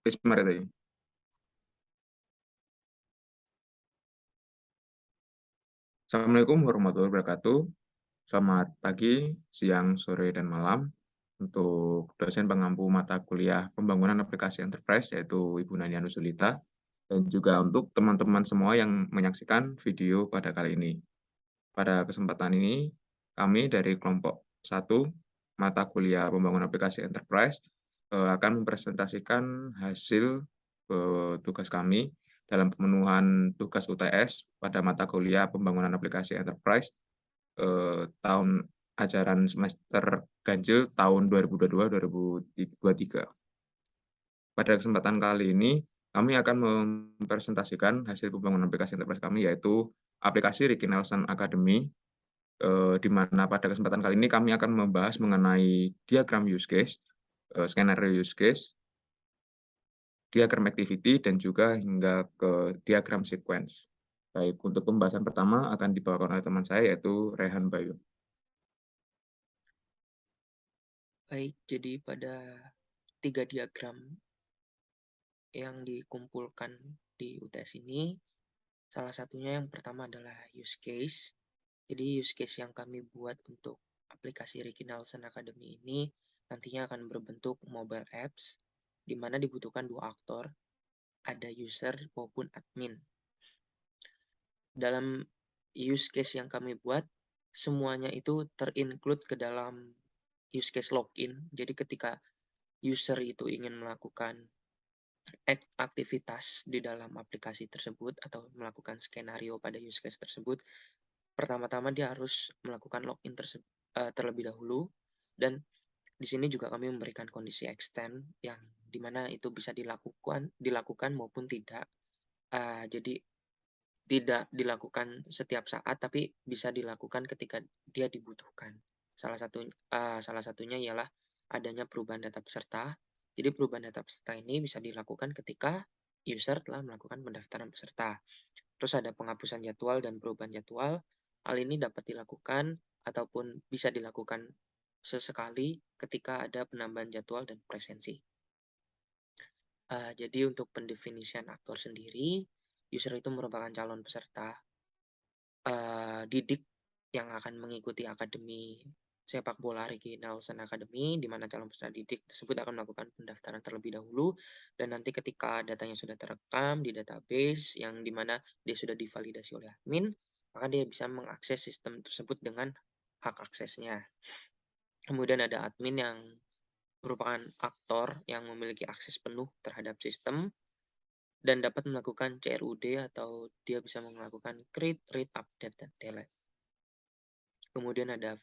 Bismillahirrahmanirrahim. Assalamualaikum warahmatullahi wabarakatuh. Selamat pagi, siang, sore, dan malam untuk dosen pengampu mata kuliah Pembangunan Aplikasi Enterprise, yaitu Ibu Nania Nusulita, dan juga untuk teman-teman semua yang menyaksikan video pada kali ini. Pada kesempatan ini, kami dari kelompok 1 mata kuliah Pembangunan Aplikasi Enterprise akan mempresentasikan hasil tugas kami dalam pemenuhan tugas UTS pada mata kuliah Pembangunan Aplikasi Enterprise tahun ajaran semester ganjil tahun 2022-2023. Pada kesempatan kali ini, kami akan mempresentasikan hasil pembangunan aplikasi enterprise kami, yaitu aplikasi Ricky Nelson Academy, di mana pada kesempatan kali ini kami akan membahas mengenai diagram use case, skenario use case, diagram activity, dan juga hingga ke diagram sequence. Baik, untuk pembahasan pertama akan dibawakan oleh teman saya, yaitu Rehan Bayu. Baik, jadi pada 3 diagram yang dikumpulkan di UTS ini, salah satunya yang pertama adalah use case. Jadi use case yang kami buat untuk aplikasi Ricky Nelson Academy ini nantinya akan berbentuk mobile apps, di mana dibutuhkan 2 aktor, ada user maupun admin. Dalam use case yang kami buat, semuanya itu terinclude ke dalam use case login. Jadi ketika user itu ingin melakukan aktivitas di dalam aplikasi tersebut atau melakukan skenario pada use case tersebut, pertama-tama dia harus melakukan login terlebih dahulu, dan di sini juga kami memberikan kondisi extend yang dimana itu bisa dilakukan maupun tidak. Jadi tidak dilakukan setiap saat, tapi bisa dilakukan ketika dia dibutuhkan. Salah satunya ialah adanya perubahan data peserta. Jadi perubahan data peserta ini bisa dilakukan ketika user telah melakukan pendaftaran peserta. Terus ada penghapusan jadwal dan perubahan jadwal. Hal ini dapat dilakukan ataupun bisa dilakukan sesekali ketika ada penambahan jadwal dan presensi. Jadi untuk pendefinisian aktor sendiri, user itu merupakan calon peserta didik yang akan mengikuti akademi sepak bola Ricky Nelson Academy, di mana calon peserta didik tersebut akan melakukan pendaftaran terlebih dahulu, dan nanti ketika datanya sudah terekam di database yang di mana dia sudah divalidasi oleh admin, maka dia bisa mengakses sistem tersebut dengan hak aksesnya. Kemudian ada admin yang merupakan aktor yang memiliki akses penuh terhadap sistem dan dapat melakukan CRUD atau dia bisa melakukan create, read, update, dan delete. Kemudian ada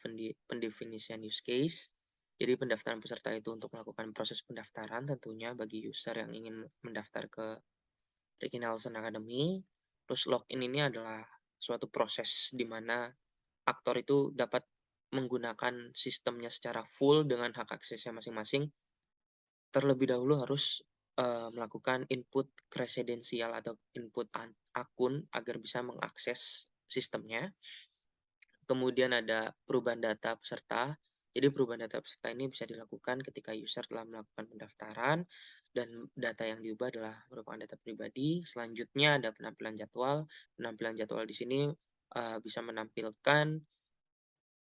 pendefinisian use case. Jadi pendaftaran peserta itu untuk melakukan proses pendaftaran tentunya bagi user yang ingin mendaftar ke Ricky Nelson Academy. Terus login ini adalah suatu proses di mana aktor itu dapat menggunakan sistemnya secara full dengan hak aksesnya masing-masing. Terlebih dahulu harus melakukan input kredensial atau input akun agar bisa mengakses sistemnya. Kemudian ada perubahan data peserta. Jadi perubahan data peserta ini bisa dilakukan ketika user telah melakukan pendaftaran dan data yang diubah adalah merupakan data pribadi. Selanjutnya ada penampilan jadwal. Penampilan jadwal di sini bisa menampilkan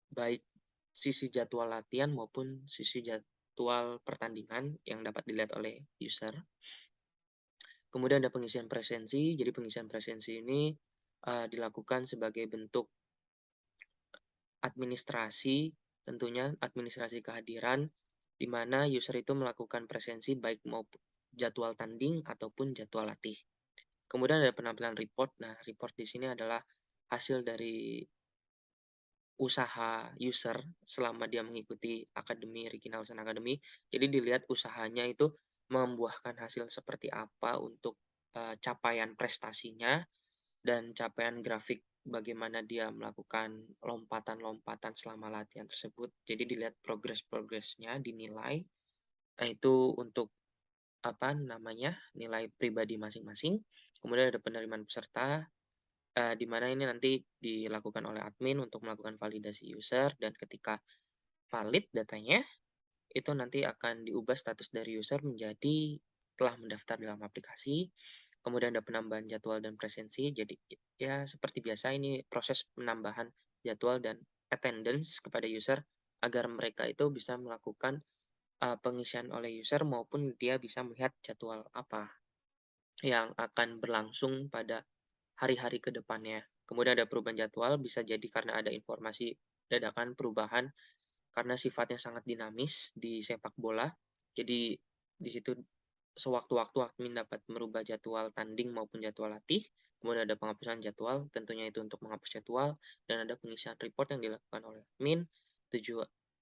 baik sisi jadwal latihan maupun sisi jadwal pertandingan yang dapat dilihat oleh user. Kemudian ada pengisian presensi. Jadi pengisian presensi ini dilakukan sebagai bentuk administrasi, tentunya administrasi kehadiran, di mana user itu melakukan presensi baik maupun jadwal tanding ataupun jadwal latih. Kemudian ada penampilan report. Nah, report di sini adalah hasil dari usaha user selama dia mengikuti Akademi Ricky Nelson Academy. Jadi dilihat usahanya itu membuahkan hasil seperti apa untuk capaian prestasinya dan capaian grafik bagaimana dia melakukan lompatan-lompatan selama latihan tersebut. Jadi dilihat progres-progresnya, dinilai. Nah, itu untuk nilai pribadi masing-masing. Kemudian ada penerimaan peserta, di mana ini nanti dilakukan oleh admin untuk melakukan validasi user, dan ketika valid datanya, itu nanti akan diubah status dari user menjadi telah mendaftar dalam aplikasi, kemudian ada penambahan jadwal dan presensi. Jadi ya seperti biasa ini proses penambahan jadwal dan attendance kepada user agar mereka itu bisa melakukan, pengisian oleh user maupun dia bisa melihat jadwal apa yang akan berlangsung pada hari-hari ke depannya. Kemudian ada perubahan jadwal, bisa jadi karena ada informasi dadakan perubahan karena sifatnya sangat dinamis di sepak bola. Jadi di situ sewaktu-waktu admin dapat merubah jadwal tanding maupun jadwal latih. Kemudian ada penghapusan jadwal, tentunya itu untuk menghapus jadwal dan ada pengisian report yang dilakukan oleh admin.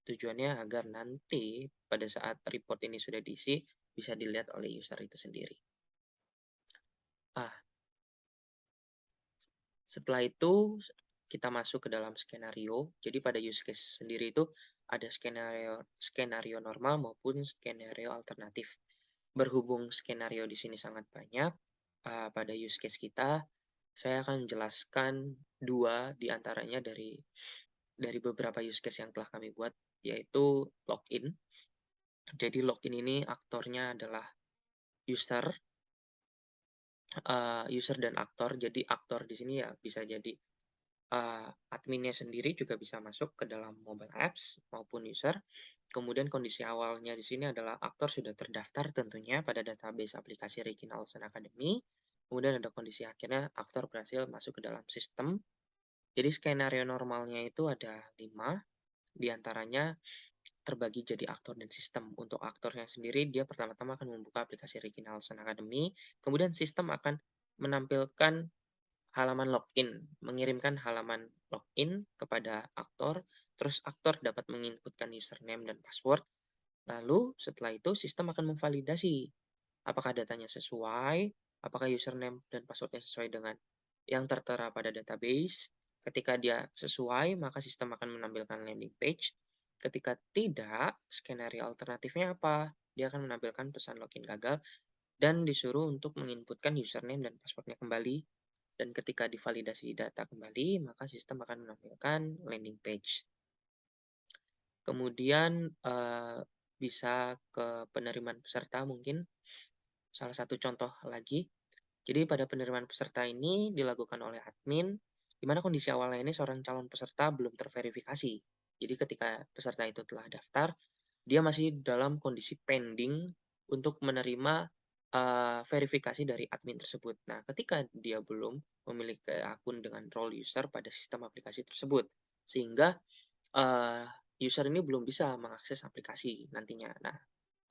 Tujuannya agar nanti pada saat report ini sudah diisi bisa dilihat oleh user itu sendiri. Ah, Setelah itu kita masuk ke dalam skenario. Jadi pada use case sendiri itu ada skenario skenario normal maupun skenario alternatif. Berhubung skenario di sini sangat banyak, pada use case kita, saya akan menjelaskan 2 di antaranya dari beberapa use case yang telah kami buat, yaitu login. Jadi login ini aktornya adalah user, user dan aktor. Jadi aktor di sini ya bisa jadi adminnya sendiri juga bisa masuk ke dalam mobile apps maupun user. Kemudian kondisi awalnya di sini adalah aktor sudah terdaftar tentunya pada database aplikasi Regional Sun Academy. Kemudian ada kondisi akhirnya aktor berhasil masuk ke dalam sistem. Jadi skenario normalnya itu ada 5, di antaranya terbagi jadi aktor dan sistem. Untuk aktornya sendiri, dia pertama-tama akan membuka aplikasi Regional Sun Academy, kemudian sistem akan menampilkan halaman login, mengirimkan halaman login kepada aktor, terus aktor dapat menginputkan username dan password. Lalu setelah itu sistem akan memvalidasi apakah datanya sesuai, apakah username dan passwordnya sesuai dengan yang tertera pada database. Ketika dia sesuai, maka sistem akan menampilkan landing page. Ketika tidak, skenario alternatifnya apa? Dia akan menampilkan pesan login gagal dan disuruh untuk menginputkan username dan passwordnya kembali. Dan ketika divalidasi data kembali, maka sistem akan menampilkan landing page. Kemudian, bisa ke penerimaan peserta mungkin, salah satu contoh lagi. Jadi pada penerimaan peserta ini dilakukan oleh admin, di mana kondisi awalnya ini seorang calon peserta belum terverifikasi. Jadi ketika peserta itu telah daftar, dia masih dalam kondisi pending untuk menerima, verifikasi dari admin tersebut. Nah, ketika dia belum memiliki akun dengan role user pada sistem aplikasi tersebut, sehingga, eee, user ini belum bisa mengakses aplikasi nantinya. Nah,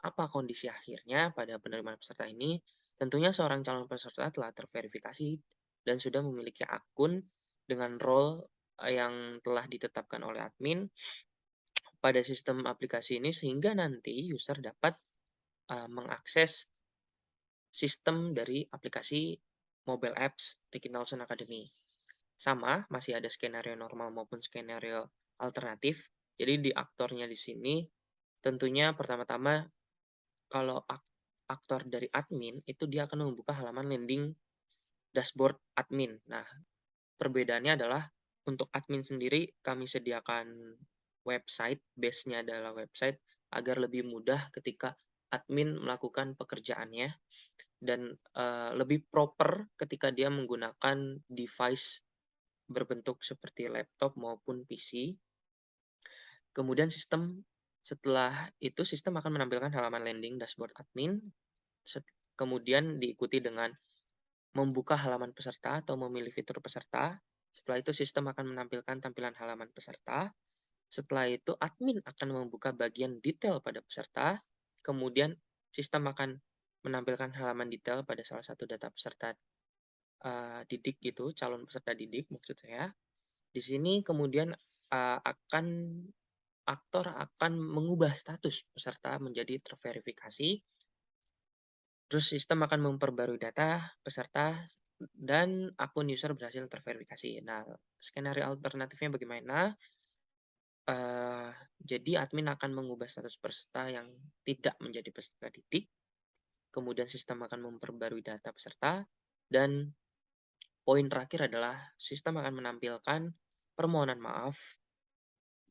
apa kondisi akhirnya pada penerimaan peserta ini? Tentunya seorang calon peserta telah terverifikasi dan sudah memiliki akun dengan role, yang telah ditetapkan oleh admin pada sistem aplikasi ini sehingga nanti user dapat, mengakses sistem dari aplikasi mobile apps Regional Sun Academy. Sama, masih ada skenario normal maupun skenario alternatif. Jadi di aktornya di sini tentunya pertama-tama kalau aktor dari admin itu dia akan membuka halaman landing dashboard admin. Nah, perbedaannya adalah untuk admin sendiri kami sediakan website, base-nya adalah website agar lebih mudah ketika admin melakukan pekerjaannya dan, lebih proper ketika dia menggunakan device berbentuk seperti laptop maupun PC. Kemudian setelah itu sistem akan menampilkan halaman landing dashboard admin, kemudian diikuti dengan membuka halaman peserta atau memilih fitur peserta. Setelah itu sistem akan menampilkan tampilan halaman peserta. Setelah itu admin akan membuka bagian detail pada peserta. Kemudian sistem akan menampilkan halaman detail pada salah satu data peserta, didik gitu, calon peserta didik maksud saya. Di sini kemudian, aktor akan mengubah status peserta menjadi terverifikasi. Terus sistem akan memperbarui data peserta dan akun user berhasil terverifikasi. Nah, skenario alternatifnya bagaimana? Eee, jadi admin akan mengubah status peserta yang tidak menjadi peserta didik, kemudian sistem akan memperbarui data peserta, dan poin terakhir adalah sistem akan menampilkan permohonan maaf,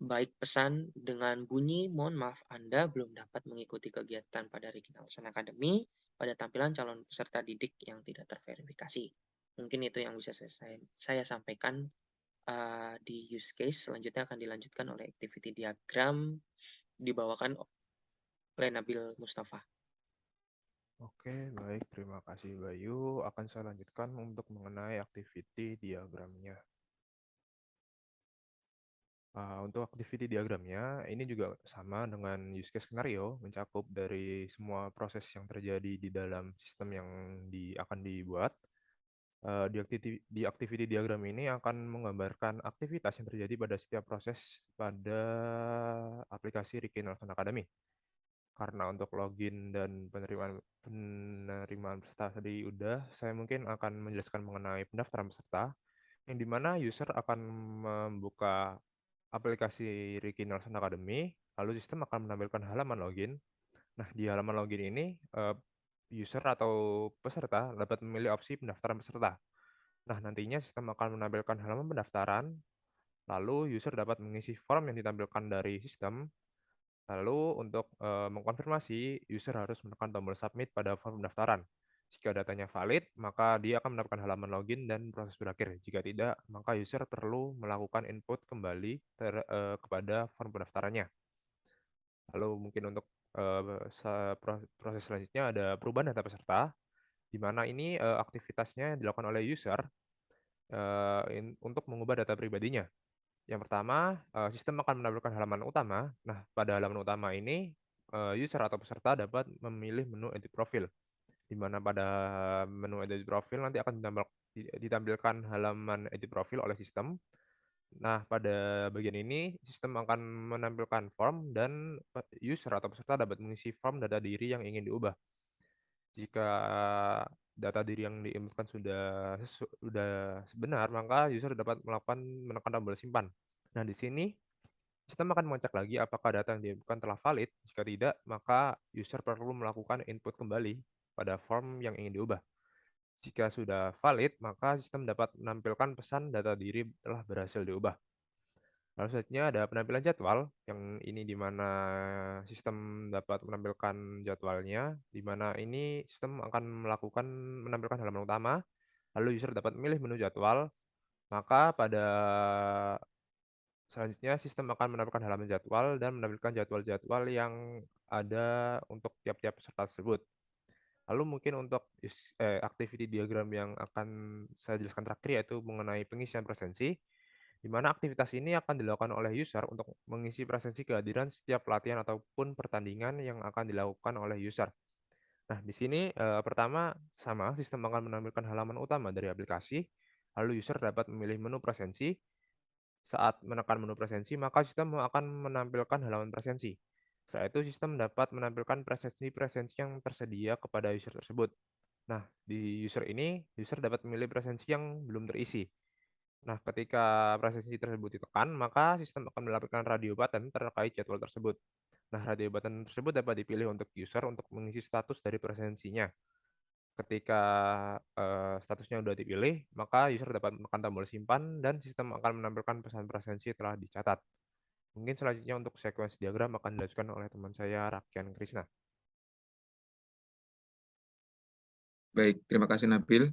baik pesan dengan bunyi, "Mohon maaf Anda belum dapat mengikuti kegiatan pada Regional Sun Academy pada tampilan calon peserta didik yang tidak terverifikasi. Mungkin itu yang bisa saya sampaikan, di use case. Selanjutnya akan dilanjutkan oleh activity diagram, dibawakan oleh Nabil Mustafa. Oke, baik. Terima kasih, Bayu. Akan saya lanjutkan untuk mengenai activity diagramnya. Untuk activity diagramnya, ini juga sama dengan use case skenario, mencakup dari semua proses yang terjadi di dalam sistem yang akan dibuat. Di activity diagram ini akan menggambarkan aktivitas yang terjadi pada setiap proses pada aplikasi Ricky Nelson Academy. Karena untuk login dan penerimaan peserta tadi udah, saya mungkin akan menjelaskan mengenai pendaftaran peserta, yang dimana user akan membuka aplikasi Ricky Nelson Academy, lalu sistem akan menampilkan halaman login. Nah, di halaman login ini, user atau peserta dapat memilih opsi pendaftaran peserta. Nah, nantinya sistem akan menampilkan halaman pendaftaran, lalu user dapat mengisi form yang ditampilkan dari sistem. Lalu untuk mengkonfirmasi, user harus menekan tombol submit pada form pendaftaran. Jika datanya valid, maka dia akan mendapatkan halaman login dan proses berakhir. Jika tidak, maka user perlu melakukan input kembali kepada form pendaftarannya. Lalu mungkin untuk proses selanjutnya ada perubahan data peserta, di mana ini aktivitasnya dilakukan oleh user untuk mengubah data pribadinya. Yang pertama, sistem akan menampilkan halaman utama. Nah, pada halaman utama ini, user atau peserta dapat memilih menu edit profil, di mana pada menu edit profil nanti akan ditampilkan halaman edit profil oleh sistem. Nah, pada bagian ini, sistem akan menampilkan form dan user atau peserta dapat mengisi form data diri yang ingin diubah. Jika data diri yang diinputkan sudah benar, maka user dapat menekan tombol simpan. Nah, di sini sistem akan mengecek lagi apakah data yang diinputkan telah valid. Jika tidak, maka user perlu melakukan input kembali pada form yang ingin diubah. Jika sudah valid, maka sistem dapat menampilkan pesan data diri telah berhasil diubah. Lalu selanjutnya ada penampilan jadwal, yang ini di mana sistem dapat menampilkan jadwalnya, di mana ini sistem akan menampilkan halaman utama, lalu user dapat memilih menu jadwal, maka pada selanjutnya sistem akan menampilkan halaman jadwal dan menampilkan jadwal-jadwal yang ada untuk tiap-tiap peserta tersebut. Lalu mungkin untuk activity diagram yang akan saya jelaskan terakhir yaitu mengenai pengisian presensi, di mana aktivitas ini akan dilakukan oleh user untuk mengisi presensi kehadiran setiap pelatihan ataupun pertandingan yang akan dilakukan oleh user. Nah, di sini pertama sama, sistem akan menampilkan halaman utama dari aplikasi, lalu user dapat memilih menu presensi. Saat menekan menu presensi, maka sistem akan menampilkan halaman presensi. Setelah itu, sistem dapat menampilkan presensi-presensi yang tersedia kepada user tersebut. Nah, di user ini, user dapat memilih presensi yang belum terisi. Nah, ketika presensi tersebut ditekan, maka sistem akan melakukan radio button terkait jadwal tersebut. Nah, radio button tersebut dapat dipilih untuk user untuk mengisi status dari presensinya. Ketika statusnya sudah dipilih, maka user dapat menekan tombol simpan dan sistem akan menampilkan pesan presensi telah dicatat. Mungkin selanjutnya untuk sekuensi diagram akan dijelaskan oleh teman saya, Rakian Krisna. Baik, terima kasih Nabil.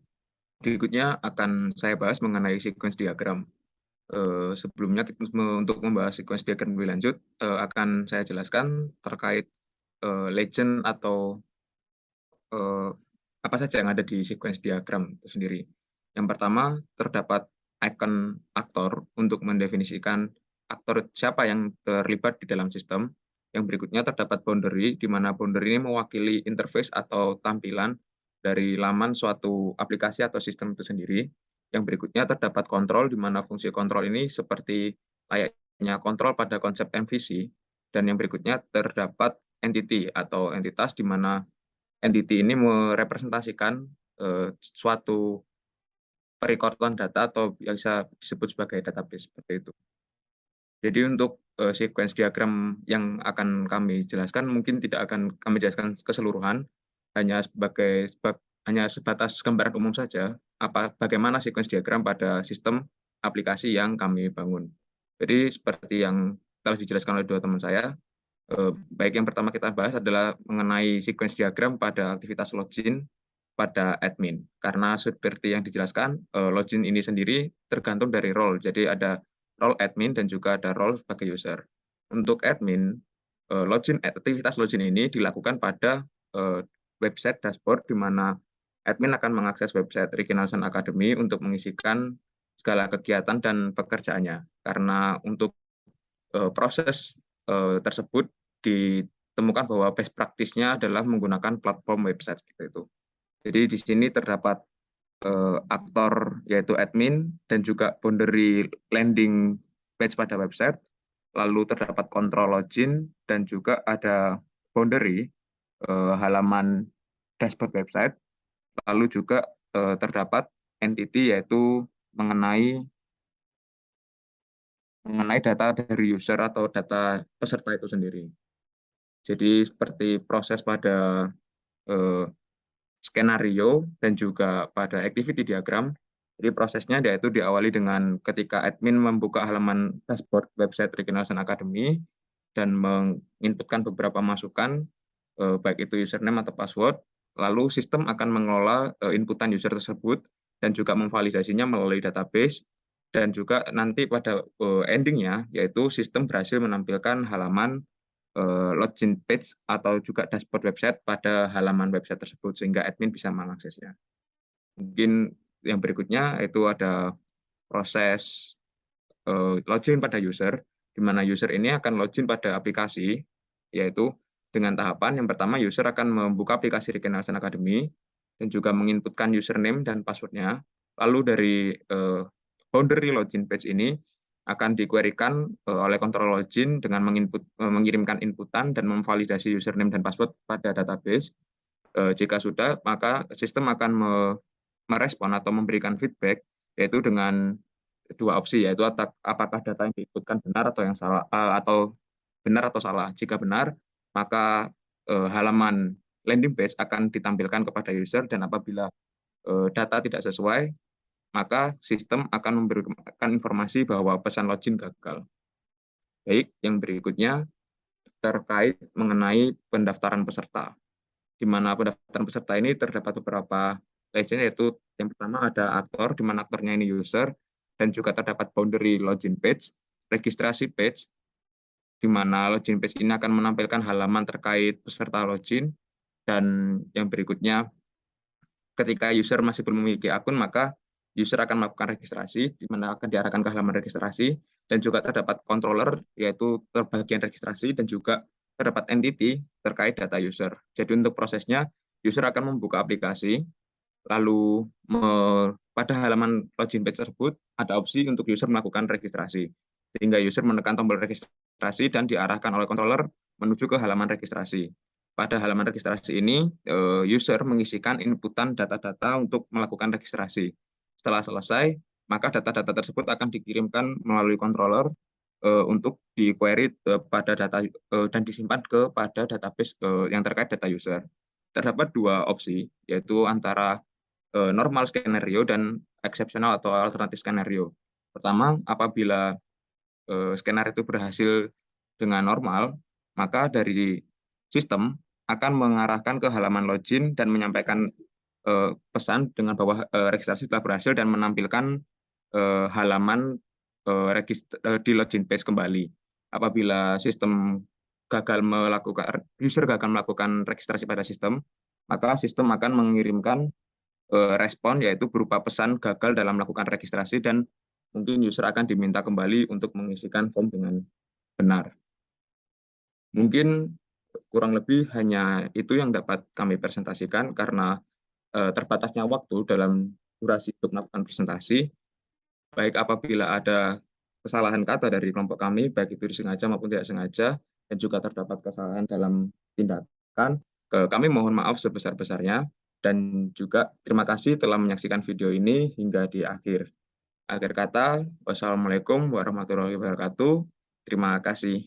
Berikutnya akan saya bahas mengenai sequence diagram. Sebelumnya untuk membahas sequence diagram lebih lanjut, akan saya jelaskan terkait legend atau apa saja yang ada di sequence diagram itu sendiri. Yang pertama, terdapat icon aktor untuk mendefinisikan aktor siapa yang terlibat di dalam sistem. Yang berikutnya terdapat boundary, di mana boundary ini mewakili interface atau tampilan dari laman suatu aplikasi atau sistem itu sendiri. Yang berikutnya terdapat kontrol, di mana fungsi kontrol ini seperti layaknya kontrol pada konsep MVC. Dan yang berikutnya terdapat entity atau entitas, di mana entity ini merepresentasikan suatu perekodan data atau bisa disebut sebagai database seperti itu. Jadi untuk sequence diagram yang akan kami jelaskan mungkin tidak akan kami jelaskan keseluruhan, hanya sebatas gambaran umum saja bagaimana sequence diagram pada sistem aplikasi yang kami bangun. Jadi seperti yang telah dijelaskan oleh dua teman saya, Baik yang pertama kita bahas adalah mengenai sequence diagram pada aktivitas login pada admin. Karena seperti yang dijelaskan, login ini sendiri tergantung dari role. Jadi ada role admin dan juga ada role sebagai user. Untuk admin, aktivitas login ini dilakukan pada website dashboard di mana admin akan mengakses website Reginaldson Academy untuk mengisikan segala kegiatan dan pekerjaannya. Karena untuk proses tersebut ditemukan bahwa best practice-nya adalah menggunakan platform website seperti itu. Jadi di sini terdapat aktor yaitu admin dan juga boundary landing page pada website, lalu terdapat kontrol login dan juga ada boundary halaman dashboard website, lalu juga terdapat entity yaitu mengenai data dari user atau data peserta itu sendiri. Jadi seperti proses pada skenario dan juga pada activity diagram. Jadi prosesnya yaitu diawali dengan ketika admin membuka halaman dashboard website Reginaldson Academy dan menginputkan beberapa masukan, baik itu username atau password, lalu sistem akan mengelola inputan user tersebut dan juga memvalidasinya melalui database, dan juga nanti pada endingnya yaitu sistem berhasil menampilkan halaman login page atau juga dashboard website pada halaman website tersebut sehingga admin bisa mengaksesnya. Mungkin yang berikutnya itu ada proses login pada user, di mana user ini akan login pada aplikasi, yaitu dengan tahapan yang pertama user akan membuka aplikasi Reginaldson Academy dan juga menginputkan username dan passwordnya. Lalu dari boundary login page ini akan di-query-kan oleh kontrol login dengan mengirimkan inputan dan memvalidasi username dan password pada database. Jika sudah, maka sistem akan merespon atau memberikan feedback, yaitu dengan dua opsi, yaitu apakah data yang diinputkan benar atau yang salah, atau benar atau salah. Jika benar, maka halaman landing page akan ditampilkan kepada user, dan apabila data tidak sesuai, maka sistem akan memberikan informasi bahwa pesan login gagal. Baik, yang berikutnya terkait mengenai pendaftaran peserta, di mana pendaftaran peserta ini terdapat beberapa legend, yaitu yang pertama ada aktor, di mana aktornya ini user, dan juga terdapat boundary login page, registrasi page, di mana login page ini akan menampilkan halaman terkait peserta login, dan yang berikutnya ketika user masih belum memiliki akun, maka user akan melakukan registrasi, di mana akan diarahkan ke halaman registrasi, dan juga terdapat controller, yaitu bagian registrasi, dan juga terdapat entity terkait data user. Jadi untuk prosesnya, user akan membuka aplikasi, lalu pada halaman login page tersebut, ada opsi untuk user melakukan registrasi. Sehingga user menekan tombol registrasi dan diarahkan oleh controller menuju ke halaman registrasi. Pada halaman registrasi ini, user mengisikan inputan data-data untuk melakukan registrasi. Setelah selesai, maka data-data tersebut akan dikirimkan melalui controller untuk di-query pada data dan disimpan kepada database yang terkait data user. Terdapat dua opsi, yaitu antara normal skenario dan exceptional atau alternatif skenario. Pertama, apabila skenario itu berhasil dengan normal, maka dari sistem akan mengarahkan ke halaman login dan menyampaikan pesan dengan bahwa registrasi telah berhasil dan menampilkan halaman di login page kembali. Apabila user gagal melakukan registrasi pada sistem, maka sistem akan mengirimkan respon, yaitu berupa pesan gagal dalam melakukan registrasi, dan mungkin user akan diminta kembali untuk mengisikan form dengan benar. Mungkin kurang lebih hanya itu yang dapat kami presentasikan karena terbatasnya waktu dalam durasi untuk melakukan presentasi. Baik apabila ada kesalahan kata dari kelompok kami, baik itu disengaja maupun tidak sengaja, dan juga terdapat kesalahan dalam tindakan, kami mohon maaf sebesar-besarnya, dan juga terima kasih telah menyaksikan video ini hingga di akhir. Akhir kata, wassalamualaikum warahmatullahi wabarakatuh. Terima kasih.